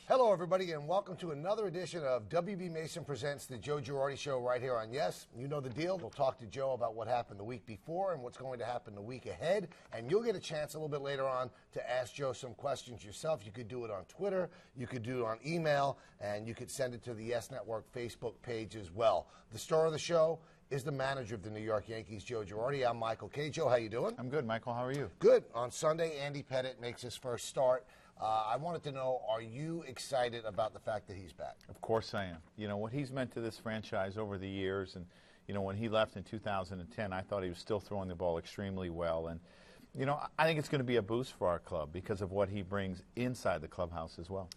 Hello, everybody, and welcome to another edition of WB Mason Presents the Joe Girardi Show right here on Yes. You know the deal. We'll talk to Joe about what happened the week before and what's going to happen the week ahead. And you'll get a chance a little bit later on to ask Joe some questions yourself. You could do it on Twitter, you could do it on email, and you could send it to the Yes Network Facebook page as well. The star of the show is the manager of the New York Yankees, Joe Girardi. I'm Michael K. Joe, how you doing? I'm good, Michael. How are you? Good. On Sunday, Andy Pettitte makes his first start. I wanted to know, are you excited about the fact that he's back? Of course I am. You know, what he's meant to this franchise over the years, and, you know, when he left in 2010, I thought he was still throwing the ball extremely well. And, you know, I think it's going to be a boost for our club because of what he brings inside the clubhouse as well.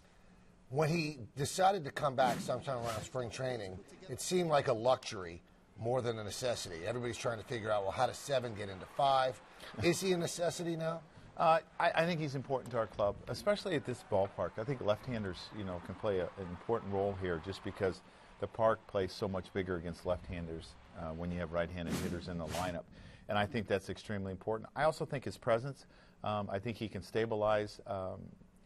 When he decided to come back sometime around spring training, it seemed like a luxury more than a necessity. Everybody's trying to figure out, well, how does 7 get into 5? Is he a necessity now? I think he's important to our club, especially at this ballpark. I think left-handers, you know, can play an important role here just because the park plays so much bigger against left-handers when you have right-handed hitters in the lineup. And I think that's extremely important. I also think his presence, I think he can stabilize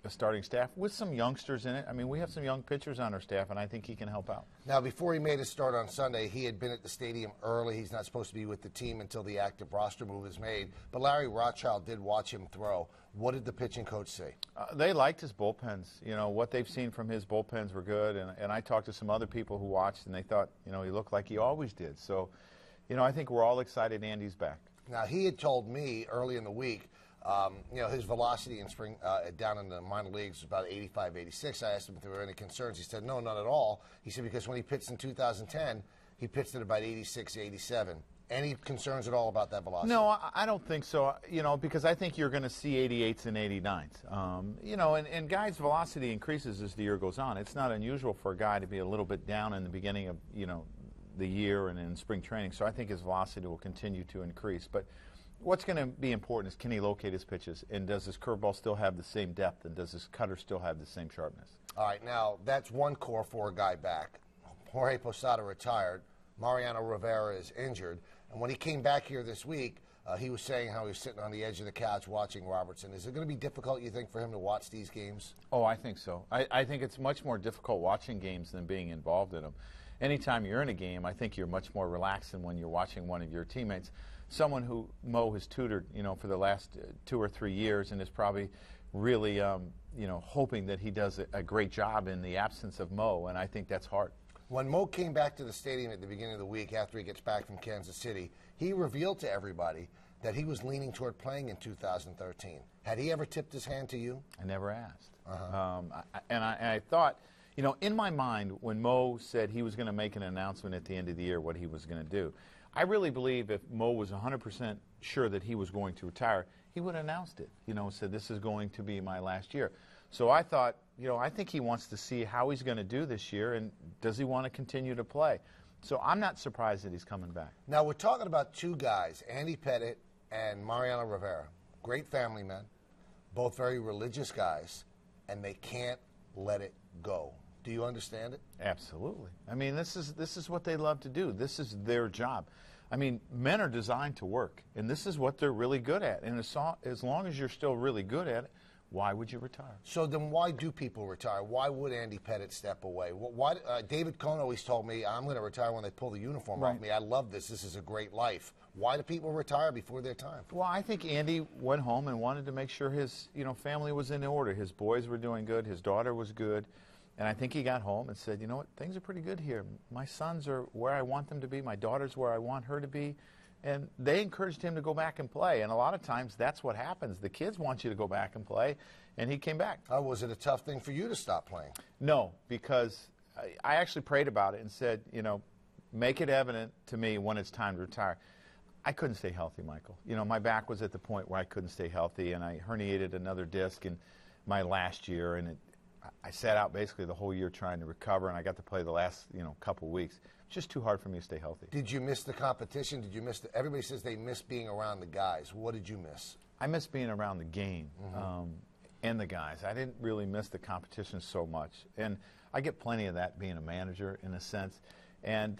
a starting staff with some youngsters in it. I mean, we have some young pitchers on our staff, and I think he can help out. Now, before he made his start on Sunday, he had been at the stadium early. He's not supposed to be with the team until the active roster move is made. But Larry Rothschild did watch him throw. What did the pitching coach say? They liked his bullpens. You know, what they've seen from his bullpens were good. And I talked to some other people who watched, and they thought, you know, he looked like he always did. So, you know, I think we're all excited Andy's back. Now, he had told me early in the week, you know, his velocity in spring down in the minor leagues was about 85, 86. I asked him if there were any concerns. He said, no, not at all. He said because when he pitched in 2010, he pitched at about 86, 87. Any concerns at all about that velocity? No, I don't think so, you know, because I think you're going to see 88s and 89s. You know, and guys' velocity increases as the year goes on. It's not unusual for a guy to be a little bit down in the beginning of, you know, the year and in spring training. So I think his velocity will continue to increase. But what's going to be important is can he locate his pitches, and does his curveball still have the same depth, and does his cutter still have the same sharpness? All right, now that's one core for a guy back. Jorge Posada retired. Mariano Rivera is injured. And when he came back here this week, he was saying how he was sitting on the edge of the couch watching Robertson. Is it going to be difficult, you think, for him to watch these games? Oh, I think so. I think it's much more difficult watching games than being involved in them. Anytime you're in a game, I think you're much more relaxed than when you're watching one of your teammates. Someone who Mo has tutored, you know, for the last 2 or 3 years, and is probably really, you know, hoping that he does a great job in the absence of Mo, and I think that's hard. When Mo came back to the stadium at the beginning of the week after he gets back from Kansas City, he revealed to everybody that he was leaning toward playing in 2013. Had he ever tipped his hand to you? I never asked. And I thought, you know, in my mind, when Mo said he was going to make an announcement at the end of the year what he was going to do, I really believe if Mo was 100% sure that he was going to retire, he would have announced it, you know, said this is going to be my last year. So I thought, you know, I think he wants to see how he's going to do this year, and does he want to continue to play? So I'm not surprised that he's coming back. Now, we're talking about two guys, Andy Pettitte and Mariano Rivera, great family men, both very religious guys, and they can't let it go. Do you understand it? Absolutely. I mean, this is what they love to do. This is their job. I mean, men are designed to work, and this is what they're really good at. And as long as you're still really good at it, why would you retire? So then why do people retire? Why would Andy Pettitte step away? Why, David Cohn always told me, I'm going to retire when they pull the uniform off me. I love this. This is a great life. Why do people retire before their time? Well, I think Andy went home and wanted to make sure his, you know, family was in order. His boys were doing good. His daughter was good. And I think he got home and said, you know what, things are pretty good here. My sons are where I want them to be. My daughter's where I want her to be. And they encouraged him to go back and play. And a lot of times that's what happens. The kids want you to go back and play. And he came back. Was it a tough thing for you to stop playing? No, because I actually prayed about it and said, you know, make it evident to me when it's time to retire. I couldn't stay healthy, Michael. You know, my back was at the point where I couldn't stay healthy, and I herniated another disc in my last year, and I sat out basically the whole year trying to recover, and I got to play the last, you know, couple weeks. It's just too hard for me to stay healthy. Did you miss the competition? Did you miss everybody says they miss being around the guys. What did you miss? I miss being around the game and the guys. I didn't really miss the competition so much. And I get plenty of that being a manager in a sense. And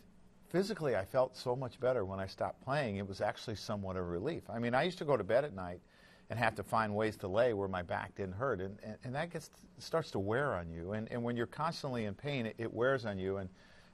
physically, I felt so much better when I stopped playing. It was actually somewhat of a relief. I mean, I used to go to bed at night and have to find ways to lay where my back didn't hurt. And that starts to wear on you. And when you're constantly in pain, it wears on you. And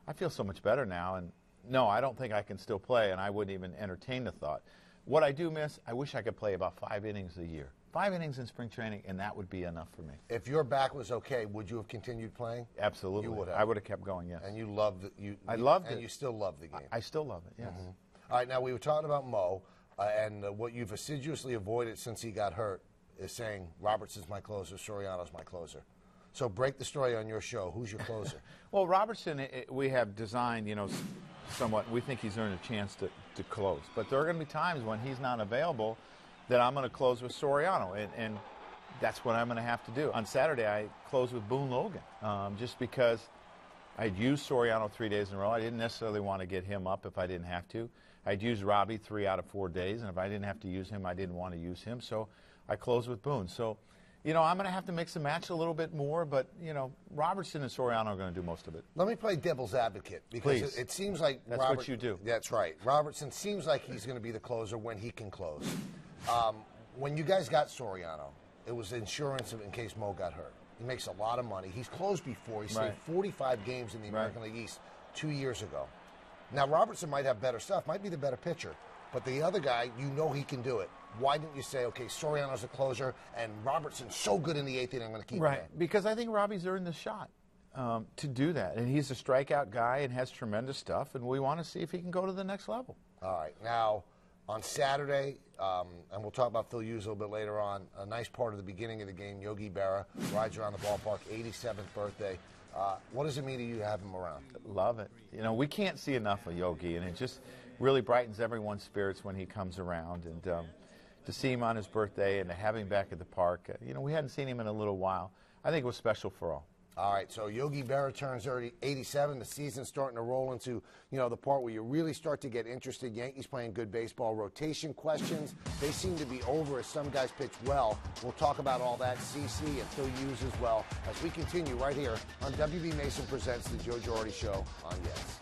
I feel so much better now. And no, I don't think I can still play, and I wouldn't even entertain the thought. What I do miss, I wish I could play about 5 innings a year. 5 innings in spring training, and that would be enough for me. If your back was okay, would you have continued playing? Absolutely. You would have. I would have kept going, yes. And you loved it. I loved it. And you still love the game. I still love it, yes. Mm-hmm. All right, now we were talking about Mo, and what you've assiduously avoided since he got hurt is saying, Robertson's my closer, Soriano's my closer. So break the story on your show. Who's your closer? Well, Robertson, we have designed, somewhat. We think he's earned a chance to close. But there are going to be times when he's not available that I'm going to close with Soriano, and that's what I'm going to have to do. On Saturday, I closed with Boone Logan, just because I'd used Soriano 3 days in a row. I didn't necessarily want to get him up if I didn't have to. I'd used Robbie 3 out of 4 days, and if I didn't have to use him, I didn't want to use him. So I closed with Boone. So, I'm going to have to mix and match a little bit more, but, Robertson and Soriano are going to do most of it. Let me play devil's advocate, because it seems like that's what you do. That's right. Robertson seems like he's going to be the closer when he can close. When you guys got Soriano, it was insurance in case Mo got hurt. He makes a lot of money. He's closed before. He saved 45 games in the American League East 2 years ago. Now, Robertson might have better stuff, might be the better pitcher, but the other guy, he can do it. Why didn't you say, okay, Soriano's a closer, and Robertson's so good in the 8th inning, I'm going to keep him there? Because I think Robbie's earned the shot to do that. And he's a strikeout guy and has tremendous stuff, and we want to see if he can go to the next level. All right. Now, on Saturday, and we'll talk about Phil Hughes a little bit later on, a nice part of the beginning of the game, Yogi Berra rides around the ballpark, 87th birthday. What does it mean to you to have him around? Love it. We can't see enough of Yogi, and it just really brightens everyone's spirits when he comes around. And to see him on his birthday and to have him back at the park, we hadn't seen him in a little while. I think it was special for all. All right, so Yogi Berra turns 87. The season's starting to roll into, the part where you really start to get interested. Yankees playing good baseball. Rotation questions, they seem to be over as some guys pitch well. We'll talk about all that, CC and Phil Hughes as well, as we continue right here on WB Mason Presents the Joe Girardi Show on Yes.